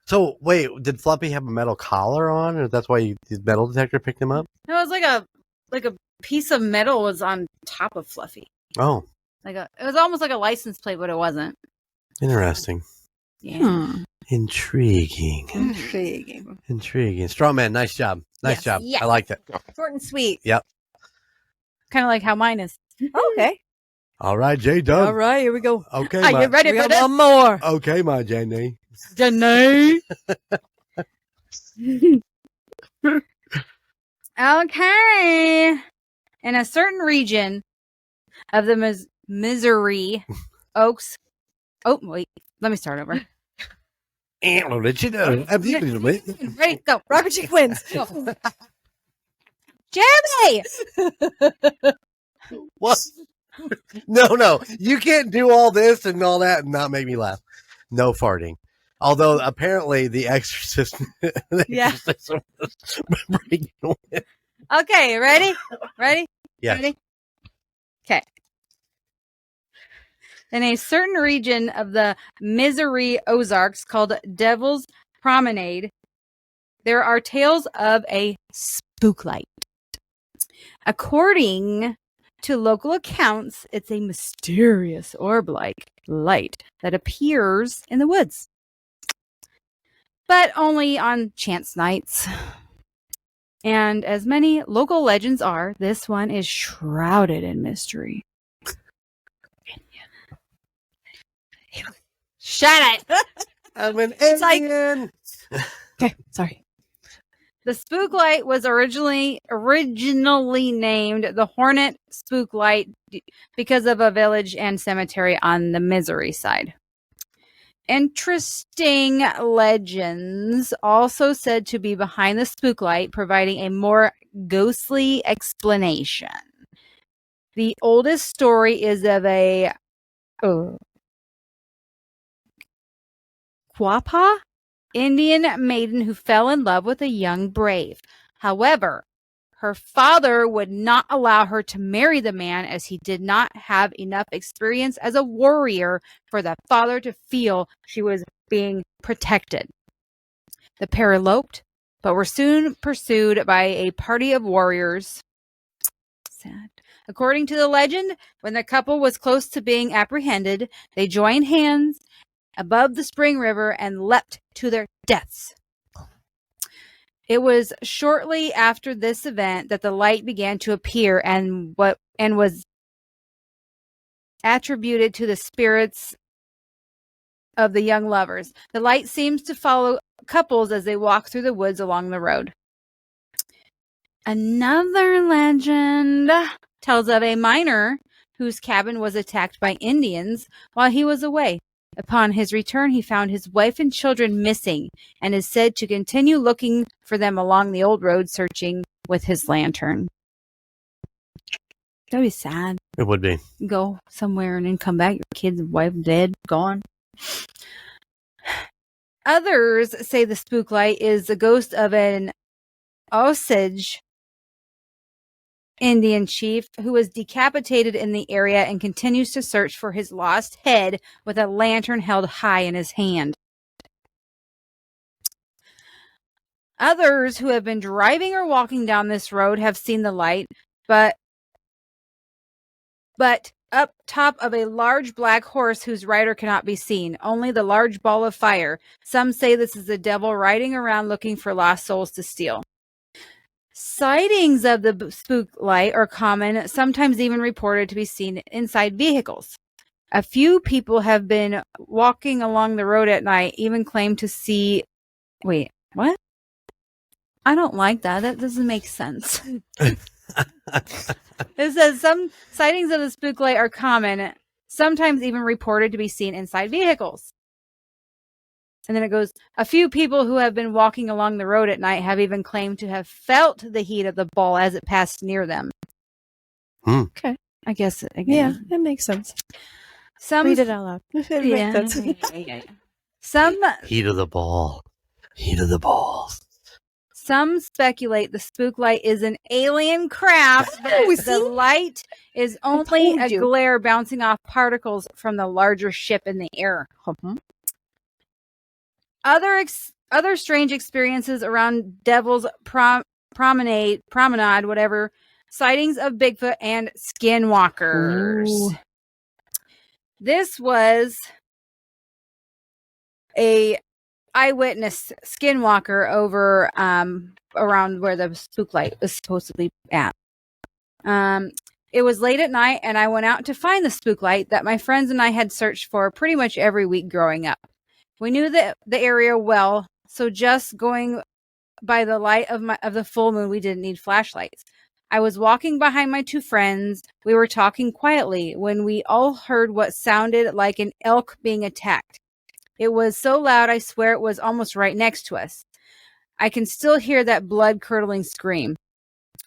So, wait, did Fluffy have a metal collar on, or that's why the metal detector picked him up? No, it was like a piece of metal was on top of Fluffy. Oh. It was almost like a license plate, but it wasn't. Interesting. Yeah. Intriguing. Straw man, nice job. Nice job. Yes. I like that. Short and sweet. Yep. Kind of like how mine is. Okay. All right, Jay done. All right, here we go. Okay. Are you ready for this? One more. Okay, my Jenny. Okay. In a certain region of the Missouri Oaks. Oh, wait. Let me start over. Ready, go. Rocket Chick wins. Jeremy! What? No. You can't do all this and all that and not make me laugh. No farting. Although apparently the Exorcist, Exorcist was breaking away. Okay, ready? Yes. Ready? Okay. In a certain region of the Missouri Ozarks called Devil's Promenade, there are tales of a spook light. According to local accounts, it's a mysterious orb-like light that appears in the woods, but only on chance nights. And as many local legends are, this one is shrouded in mystery. Shut it! I'm an alien. Okay, sorry. The spook light was originally named the Hornet Spook Light because of a village and cemetery on the Missouri side. Interesting legends also said to be behind the spook light, providing a more ghostly explanation. The oldest story is of a Quapaw Indian maiden who fell in love with a young brave. However, her father would not allow her to marry the man as he did not have enough experience as a warrior for the father to feel she was being protected. The pair eloped, but were soon pursued by a party of warriors. Sad. According to the legend, when the couple was close to being apprehended, they joined hands above the spring river and leapt to their deaths. It was shortly after this event that the light began to appear and was attributed to the spirits of the young lovers. The light seems to follow couples as they walk through the woods along the road. Another legend tells of a miner whose cabin was attacked by Indians while he was away. Upon his return, he found his wife and children missing and is said to continue looking for them along the old road, searching with his lantern. That'd be sad. It would be. Go somewhere and then come back, your kids and wife dead, gone. Others say the spook light is the ghost of an Osage Indian chief who was decapitated in the area and continues to search for his lost head with a lantern held high in his hand. Others who have been driving or walking down this road have seen the light, but up top of a large black horse whose rider cannot be seen, only the large ball of fire. Some say this is the devil riding around looking for lost souls to steal. Sightings of the spook light are common, sometimes even reported to be seen inside vehicles. A few people have been walking along the road at night, even claim to see... Wait, what? I don't like that. That doesn't make sense. It says some sightings of the spook light are common, sometimes even reported to be seen inside vehicles. And then it goes, a few people who have been walking along the road at night have even claimed to have felt the heat of the ball as it passed near them. Okay. I guess. Yeah, that makes sense. Read it out loud. It makes sense. Some heat of the ball. Heat of the balls. Some speculate the spook light is an alien craft. The light is only a glare bouncing off particles from the larger ship in the air. Other strange experiences around Devil's Promenade, whatever, sightings of Bigfoot and skinwalkers. Ooh. This was a eyewitness skinwalker over around where the spook light was supposed to be at. It was late at night, and I went out to find the spook light that my friends and I had searched for pretty much every week growing up. We knew the area well, so just going by the light of the full moon, we didn't need flashlights. I was walking behind my two friends. We were talking quietly when we all heard what sounded like an elk being attacked. It was so loud, I swear it was almost right next to us. I can still hear that blood-curdling scream.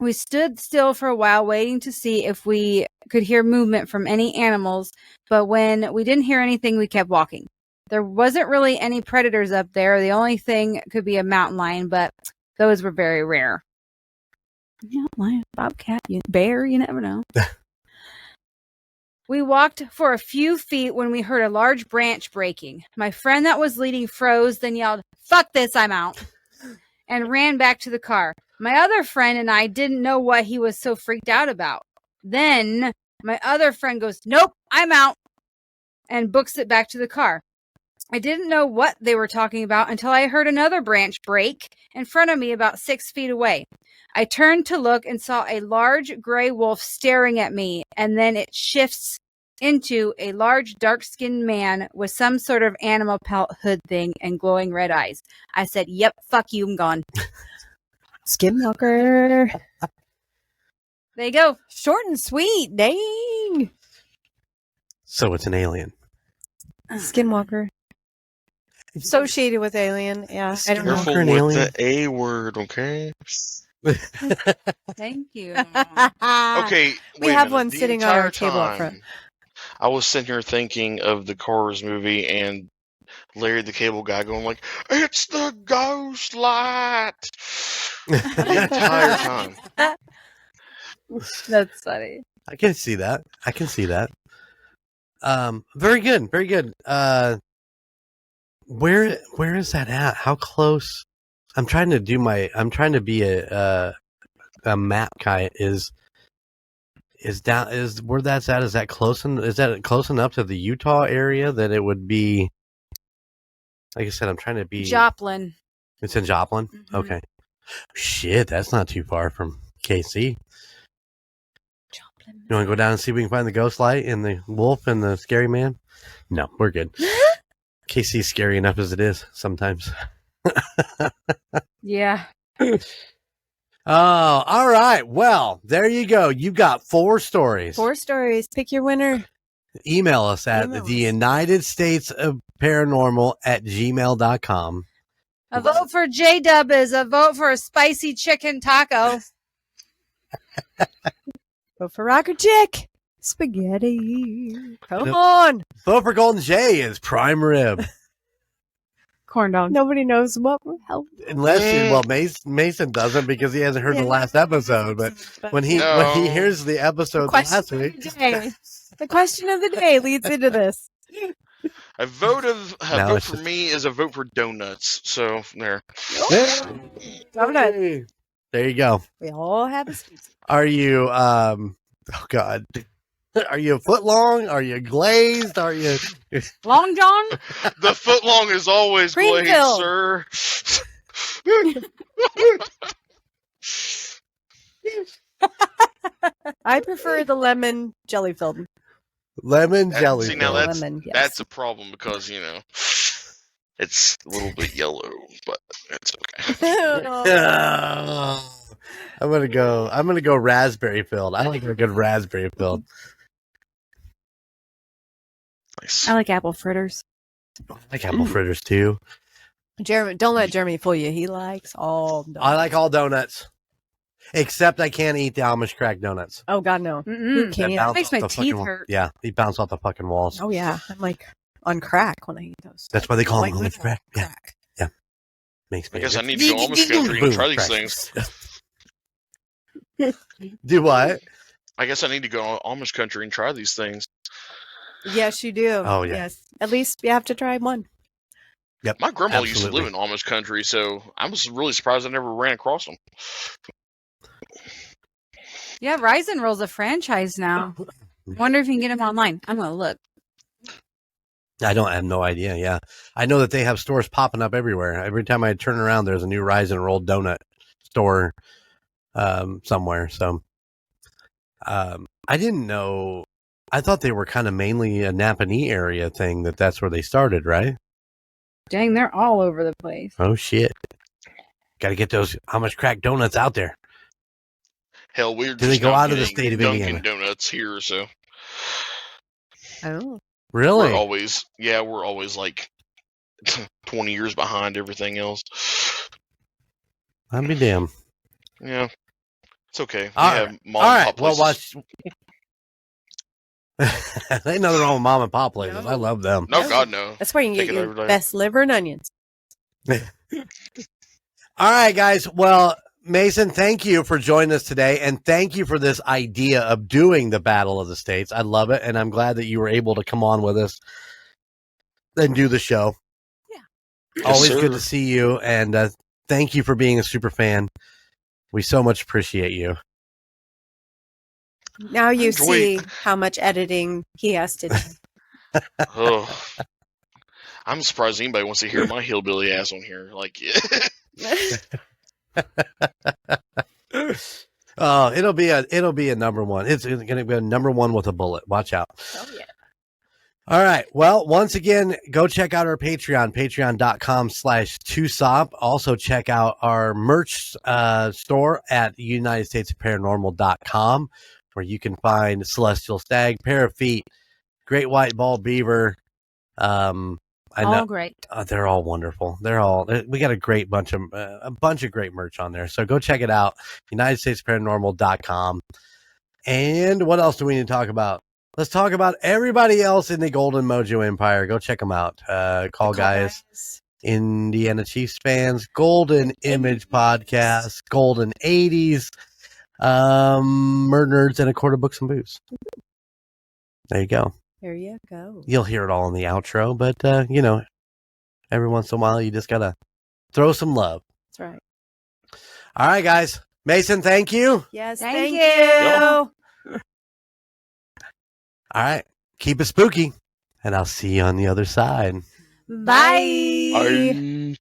We stood still for a while, waiting to see if we could hear movement from any animals, but when we didn't hear anything, we kept walking. There wasn't really any predators up there. The only thing could be a mountain lion, but those were very rare. Yeah, lion, bobcat, bear, you never know. We walked for a few feet when we heard a large branch breaking. My friend that was leading froze, then yelled, "Fuck this, I'm out," and ran back to the car. My other friend and I didn't know what he was so freaked out about. Then my other friend goes, "Nope, I'm out," and books it back to the car. I didn't know what they were talking about until I heard another branch break in front of me about 6 feet away. I turned to look and saw a large gray wolf staring at me, and then it shifts into a large dark-skinned man with some sort of animal pelt hood thing and glowing red eyes. I said, "Yep, fuck you, I'm gone." Skinwalker. There you go. Short and sweet. Dang. So it's an alien. Skinwalker. Associated with alien. Yeah. I don't know. Careful with alien. The A word, okay? Thank you. Okay. We have one sitting on our table up front. I was sitting here thinking of the Cars movie and Larry the Cable Guy going like, "It's the ghost light." The entire time. That's funny. I can see that. Very good. Very good. Where is that at? How close? I'm trying to be a map guy. Is where that's at? Is that close? Is that close enough to the Utah area that it would be? Like I said, I'm trying to be Joplin. It's in Joplin? Mm-hmm. Okay. Shit, that's not too far from KC. Joplin. You want to go down and see if we can find the ghost light and the wolf and the scary man? No, we're good. KC's scary enough as it is sometimes. Yeah. Oh, all right. Well, there you go. You got 4 stories. 4 stories. Pick your winner. Email us at the United States of Paranormal @gmail.com. A vote for J-Dub is a vote for a spicy chicken taco. Vote for Rocker Chick. Spaghetti. Come on. Vote for Golden J is prime rib. Corn dog. Nobody knows what help. Unless Mason doesn't because he hasn't heard the last episode. But when he hears the episode last week. The question of the day leads into this. A vote for me is a vote for donuts. So there. Donut. There you go. We all have a speech. Are you oh God. Are you a foot long? Are you glazed? Are you Long John? The foot long is always glazed, sir. I prefer the lemon jelly filled. Lemon jelly. See, now that's a problem because it's a little bit yellow, but it's okay. I'm gonna go raspberry filled. I like a good raspberry filled. Nice. I like apple fritters. I like apple fritters too. Jeremy, don't let Jeremy fool you. He likes all donuts. I like all donuts. Except I can't eat the Amish crack donuts. Oh God, no. Who can't? It makes my teeth hurt. Yeah, he bounced off the fucking walls. Oh yeah, I'm like on crack when I eat those. That's why they call them Amish crack. Yeah. Makes me. I guess I need to go Amish country and try these things. Do what? I guess I need to go Amish country and try these things. Yes, you do. Oh yeah. Yes, at least you have to try one. Yep. My grandma used to live in Amish country, so I was really surprised I never ran across them. Yeah, Rise and Roll's a franchise now. Wonder if you can get them online. I'm gonna look. I have no idea. Yeah. I know that they have stores popping up everywhere. Every time I turn around, there's a new Rise and Roll donut store somewhere. So I didn't know. I thought they were kind of mainly a Napanee area thing, that's where they started, right? Dang, they're all over the place. Oh, shit. Got to get those how much crack donuts out there. Hell, we're Do they go out of the state of Indiana? Dunkin' Donuts here, so. Oh. Really? We're always like 20 years behind everything else. I'd be damned. Yeah. It's okay. All right. Well, watch. Ain't nothing wrong with mom and pop places. No. I love them. No, God, no. That's where you can get your best liver and onions. All right, guys. Well, Mason, thank you for joining us today, and thank you for this idea of doing the Battle of the States. I love it, and I'm glad that you were able to come on with us and do the show. Yeah. Always good to see you, and thank you for being a super fan. We so much appreciate you. Now you see how much editing he has to do. Oh, I'm surprised anybody wants to hear my hillbilly ass on here. Like, oh, it'll be a number one. It's going to be a number one with a bullet. Watch out. Oh yeah. All right. Well, once again, go check out our Patreon, patreon.com/2sop. Also check out our merch store at UnitedStatesOfParanormal.com, where you can find Celestial Stag, Pair of Feet, Great White Ball Beaver. I know, all great. They're all wonderful. We got a bunch of great merch on there. So go check it out, UnitedStatesParanormal.com. And what else do we need to talk about? Let's talk about everybody else in the Golden Mojo Empire. Go check them out. Call Guys, Indiana Chiefs fans, Golden Image Podcast, Golden 80s, Murder Nerds, and a Quart of Books and Booze. There you go. There you go. You'll hear it all in the outro, but, every once in a while, you just got to throw some love. That's right. All right, guys. Mason, thank you. Yes, Thank you. Yeah. All right. Keep it spooky, and I'll see you on the other side. Bye.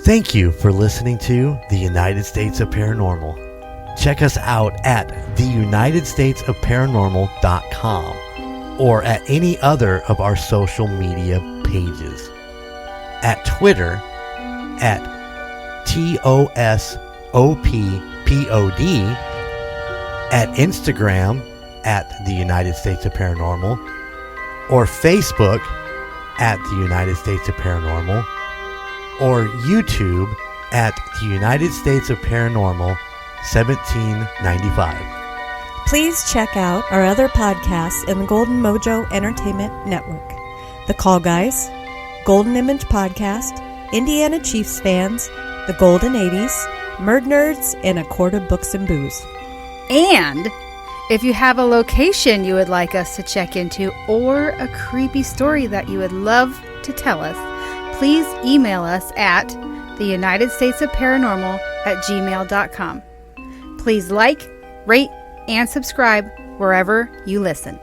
Thank you for listening to The United States of Paranormal. Check us out at theunitedstatesofparanormal.com or at any other of our social media pages. At Twitter at TOSOPPOD, at Instagram at The United States of Paranormal, or Facebook at The United States of Paranormal, or YouTube at The United States of Paranormal 1795. Please check out our other podcasts in the Golden Mojo Entertainment Network. The Call Guys, Golden Image Podcast, Indiana Chiefs Fans, The Golden 80s, Murd Nerds, and a Quart of Books and Booze. And if you have a location you would like us to check into or a creepy story that you would love to tell us, please email us at theunitedstatesofparanormal@gmail.com. Please like, rate, and subscribe wherever you listen.